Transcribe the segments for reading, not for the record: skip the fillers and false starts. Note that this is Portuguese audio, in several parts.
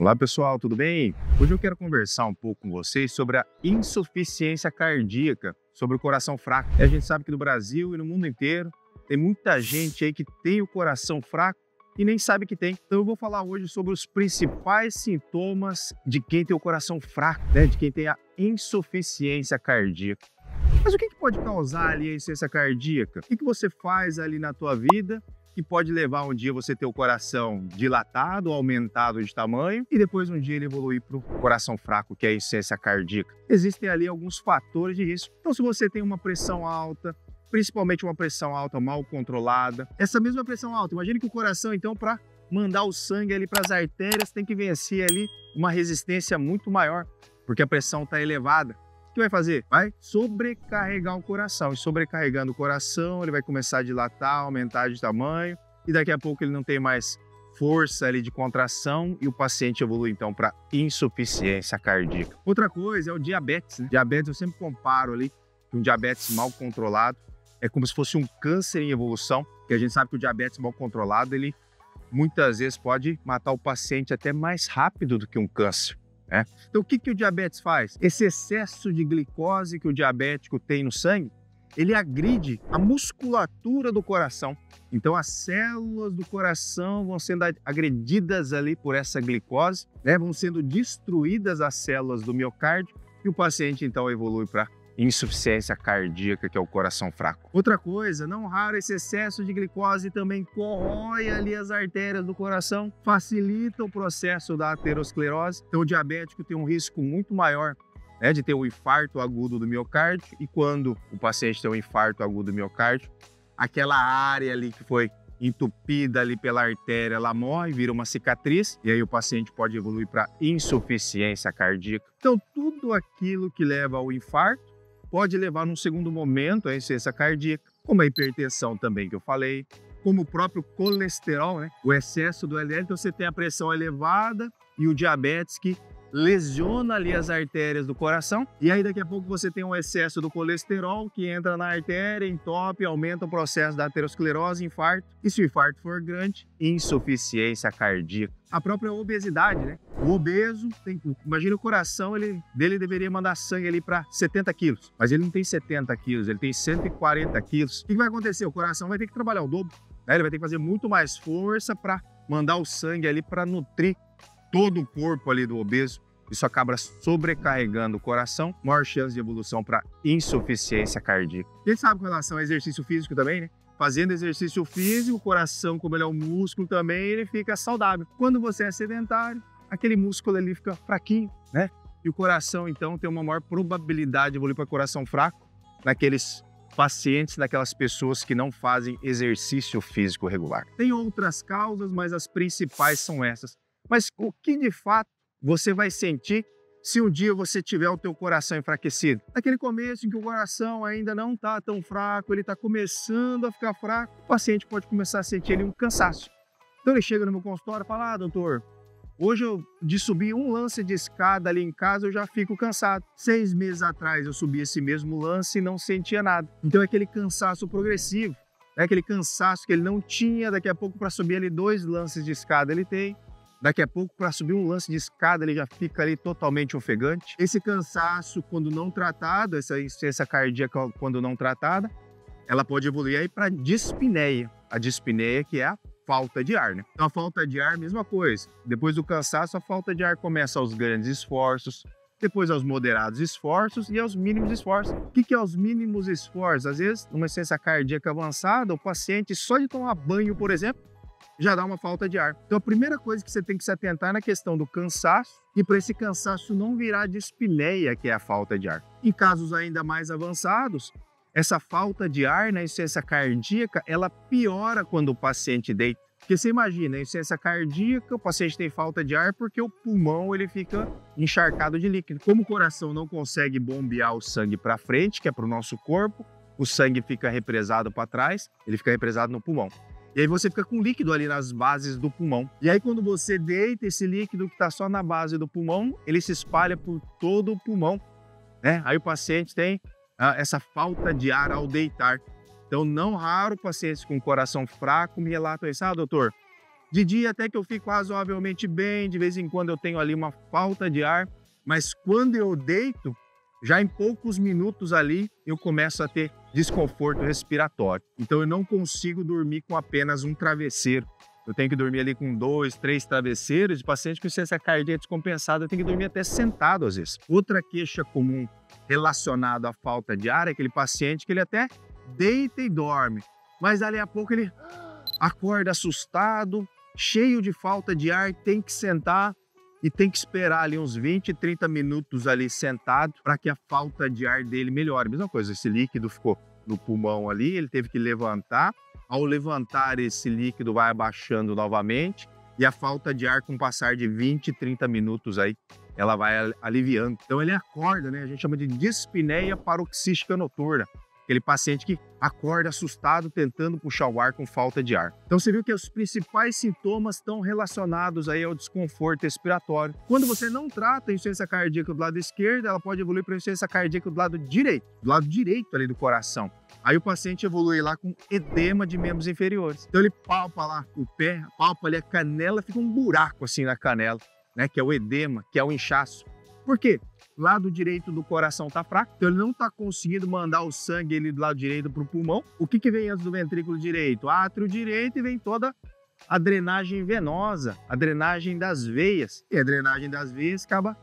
Olá pessoal, tudo bem? Hoje eu quero conversar um pouco com vocês sobre a insuficiência cardíaca, sobre o coração fraco. A gente sabe que no Brasil e no mundo inteiro tem muita gente aí que tem o coração fraco e nem sabe que tem. Então eu vou falar hoje sobre os principais sintomas de quem tem o coração fraco, de quem tem a insuficiência cardíaca. Mas o que pode causar ali a insuficiência cardíaca? O que você faz ali na tua vida que pode levar um dia você ter o coração dilatado, aumentado de tamanho, e depois um dia ele evoluir para o coração fraco, que é a insuficiência cardíaca? Existem ali alguns fatores de risco. Então, se você tem uma pressão alta, principalmente uma pressão alta mal controlada, essa mesma pressão alta, imagine que o coração, então, para mandar o sangue ali para as artérias, tem que vencer ali uma resistência muito maior, porque a pressão está elevada. O que vai fazer? Vai sobrecarregar o coração. E sobrecarregando o coração, ele vai começar a dilatar, aumentar de tamanho. E daqui a pouco ele não tem mais força ali de contração e o paciente evolui então para insuficiência cardíaca. Outra coisa é o diabetes. Diabetes eu sempre comparo ali que um diabetes mal controlado é como se fosse um câncer em evolução, que a gente sabe que o diabetes mal controlado, ele muitas vezes pode matar o paciente até mais rápido do que um câncer. Então, o que o diabetes faz? Esse excesso de glicose que o diabético tem no sangue, ele agride a musculatura do coração. Então, as células do coração vão sendo agredidas ali por essa glicose, vão sendo destruídas as células do miocárdio e o paciente, então, evolui para insuficiência cardíaca, que é o coração fraco. Outra coisa, não raro, esse excesso de glicose também corrói ali as artérias do coração, facilita o processo da aterosclerose. Então o diabético tem um risco muito maior de ter um infarto agudo do miocárdio, e quando o paciente tem um infarto agudo do miocárdio, aquela área ali que foi entupida ali pela artéria, ela morre, vira uma cicatriz, e aí o paciente pode evoluir para insuficiência cardíaca. Então tudo aquilo que leva ao infarto pode levar num segundo momento a insuficiência cardíaca, como a hipertensão também que eu falei, como o próprio colesterol, o excesso do LDL. Então você tem a pressão elevada e o diabetes que lesiona ali as artérias do coração, e aí daqui a pouco você tem um excesso do colesterol que entra na artéria, entope, aumenta o processo da aterosclerose, infarto, e se o infarto for grande, insuficiência cardíaca. A própria obesidade, o obeso, imagina o coração, dele deveria mandar sangue ali para 70 quilos, mas ele não tem 70 quilos, ele tem 140 quilos. O que vai acontecer? O coração vai ter que trabalhar o dobro, ele vai ter que fazer muito mais força para mandar o sangue ali para nutrir todo o corpo ali do obeso. Isso acaba sobrecarregando o coração, maior chance de evolução para insuficiência cardíaca. A gente sabe com relação ao exercício físico também, Fazendo exercício físico, o coração, como ele é um músculo também, ele fica saudável. Quando você é sedentário, aquele músculo ali fica fraquinho, E o coração, então, tem uma maior probabilidade de evoluir para coração fraco naqueles pacientes, naquelas pessoas que não fazem exercício físico regular. Tem outras causas, mas as principais são essas. Mas o que de fato você vai sentir se um dia você tiver o teu coração enfraquecido? Naquele começo em que o coração ainda não está tão fraco, ele está começando a ficar fraco, o paciente pode começar a sentir ali um cansaço. Então ele chega no meu consultório e fala: doutor, hoje de subir um lance de escada ali em casa eu já fico cansado. 6 meses atrás eu subi esse mesmo lance e não sentia nada. Então é aquele cansaço progressivo, aquele cansaço que ele não tinha, daqui a pouco para subir ali 2 lances de escada ele tem. Daqui a pouco, para subir um lance de escada, ele já fica ali totalmente ofegante. Esse cansaço, quando não tratado, essa insuficiência cardíaca, quando não tratada, ela pode evoluir aí para dispneia. A dispneia, que é a falta de ar, Então, a falta de ar, mesma coisa. Depois do cansaço, a falta de ar começa aos grandes esforços, depois aos moderados esforços e aos mínimos esforços. O que é os mínimos esforços? Às vezes, numa insuficiência cardíaca avançada, o paciente, só de tomar banho, por exemplo, já dá uma falta de ar. Então a primeira coisa que você tem que se atentar é na questão do cansaço, e para esse cansaço não virar dispneia, que é a falta de ar. Em casos ainda mais avançados, essa falta de ar na insuficiência cardíaca, ela piora quando o paciente deita. Porque você imagina, a insuficiência cardíaca, o paciente tem falta de ar porque o pulmão ele fica encharcado de líquido. Como o coração não consegue bombear o sangue para frente, que é para o nosso corpo, o sangue fica represado para trás, ele fica represado no pulmão. E aí você fica com líquido ali nas bases do pulmão. E aí quando você deita, esse líquido que está só na base do pulmão, ele se espalha por todo o pulmão. Aí o paciente tem essa falta de ar ao deitar. Então, não raro, pacientes com coração fraco me relatam isso: doutor, De dia até que eu fico razoavelmente bem, de vez em quando eu tenho ali uma falta de ar, mas quando eu deito, já em poucos minutos ali, eu começo a ter desconforto respiratório. Então eu não consigo dormir com apenas um travesseiro. Eu tenho que dormir ali com 2, 3 travesseiros. De paciente com insuficiência cardíaca descompensada, eu tenho que dormir até sentado às vezes. Outra queixa comum relacionada à falta de ar é aquele paciente que ele até deita e dorme, mas dali a pouco ele acorda assustado, cheio de falta de ar, tem que sentar e tem que esperar ali uns 20, 30 minutos ali sentado para que a falta de ar dele melhore. Mesma coisa, esse líquido ficou no pulmão ali, ele teve que levantar. Ao levantar, esse líquido vai abaixando novamente e a falta de ar, com o passar de 20, 30 minutos aí, ela vai aliviando. Então ele acorda, né? A gente chama de dispneia paroxística noturna. Aquele paciente que acorda assustado tentando puxar o ar com falta de ar. Então você viu que os principais sintomas estão relacionados aí ao desconforto respiratório. Quando você não trata a insuficiência cardíaca do lado esquerdo, ela pode evoluir para a insuficiência cardíaca do lado direito ali do coração. Aí o paciente evolui lá com edema de membros inferiores. Então ele palpa lá o pé, palpa ali a canela, fica um buraco assim na canela, né? Que é o edema, que é o inchaço. Por quê? Lado direito do coração está fraco, então ele não está conseguindo mandar o sangue ali do lado direito para o pulmão. O que vem antes do ventrículo direito? Átrio direito, e vem toda a drenagem venosa, a drenagem das veias. E a drenagem das veias acaba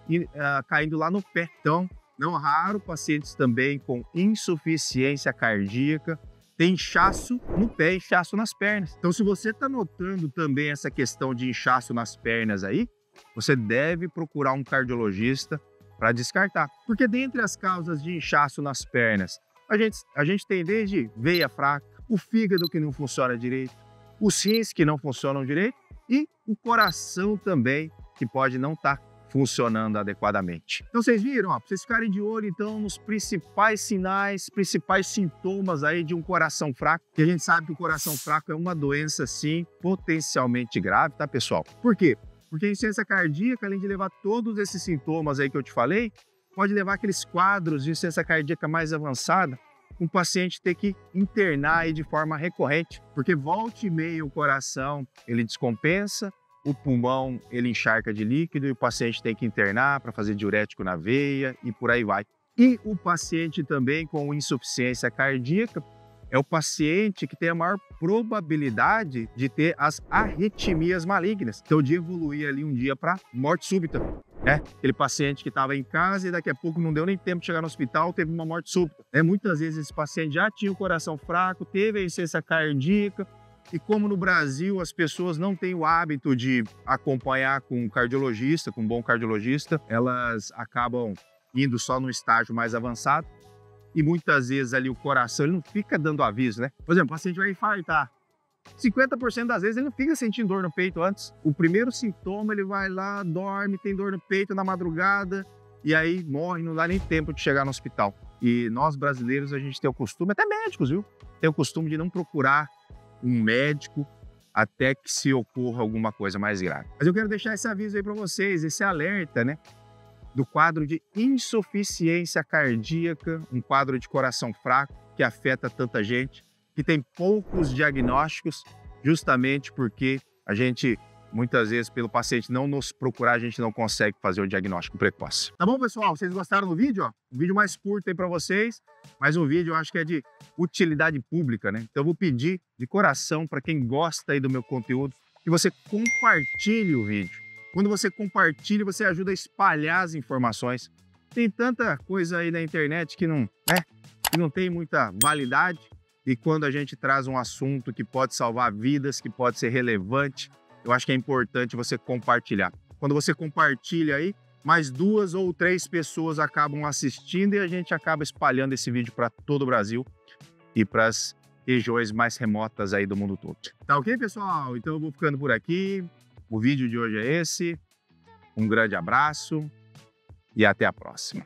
caindo lá no pé. Então, não raro, pacientes também com insuficiência cardíaca tem inchaço no pé, inchaço nas pernas. Então, se você está notando também essa questão de inchaço nas pernas aí, você deve procurar um cardiologista para descartar. Porque dentre as causas de inchaço nas pernas, a gente tem desde veia fraca, o fígado que não funciona direito, os rins que não funcionam direito e o coração também, que pode não estar funcionando adequadamente. Então vocês viram, ó, para vocês ficarem de olho então nos principais sinais, principais sintomas aí de um coração fraco, que a gente sabe que o coração fraco é uma doença sim potencialmente grave, tá pessoal? Por quê? Porque a insuficiência cardíaca, além de levar todos esses sintomas aí que eu te falei, pode levar aqueles quadros de insuficiência cardíaca mais avançada, um paciente ter que internar aí de forma recorrente, porque volta e meia o coração ele descompensa, o pulmão ele encharca de líquido e o paciente tem que internar para fazer diurético na veia e por aí vai. E o paciente também com insuficiência cardíaca é o paciente que tem a maior probabilidade de ter as arritmias malignas. Então, de evoluir ali um dia para morte súbita, né? Aquele paciente que estava em casa e daqui a pouco não deu nem tempo de chegar no hospital, teve uma morte súbita. Muitas vezes esse paciente já tinha o coração fraco, teve a insuficiência cardíaca, e como no Brasil as pessoas não têm o hábito de acompanhar com um cardiologista, com um bom cardiologista, elas acabam indo só no estágio mais avançado. E muitas vezes ali o coração ele não fica dando aviso, né? Por exemplo, o paciente vai infartar. 50% das vezes ele não fica sentindo dor no peito antes. O primeiro sintoma, ele vai lá, dorme, tem dor no peito na madrugada e aí morre, não dá nem tempo de chegar no hospital. E nós brasileiros, a gente tem o costume, até médicos, viu? Tem o costume de não procurar um médico até que se ocorra alguma coisa mais grave. Mas eu quero deixar esse aviso aí para vocês, esse alerta, né? Do quadro de insuficiência cardíaca, um quadro de coração fraco que afeta tanta gente, que tem poucos diagnósticos, justamente porque a gente, muitas vezes, pelo paciente não nos procurar, a gente não consegue fazer o diagnóstico precoce. Tá bom, pessoal? Vocês gostaram do vídeo? Ó? Um vídeo mais curto aí para vocês, mas um vídeo eu acho que é de utilidade pública, né? Então eu vou pedir de coração para quem gosta aí do meu conteúdo, que você compartilhe o vídeo. Quando você compartilha, você ajuda a espalhar as informações. Tem tanta coisa aí na internet que não tem muita validade. E quando a gente traz um assunto que pode salvar vidas, que pode ser relevante, eu acho que é importante você compartilhar. Quando você compartilha aí, mais 2 ou 3 pessoas acabam assistindo e a gente acaba espalhando esse vídeo para todo o Brasil e para as regiões mais remotas aí do mundo todo. Tá ok, pessoal? Então eu vou ficando por aqui. O vídeo de hoje é esse. Um grande abraço e até a próxima.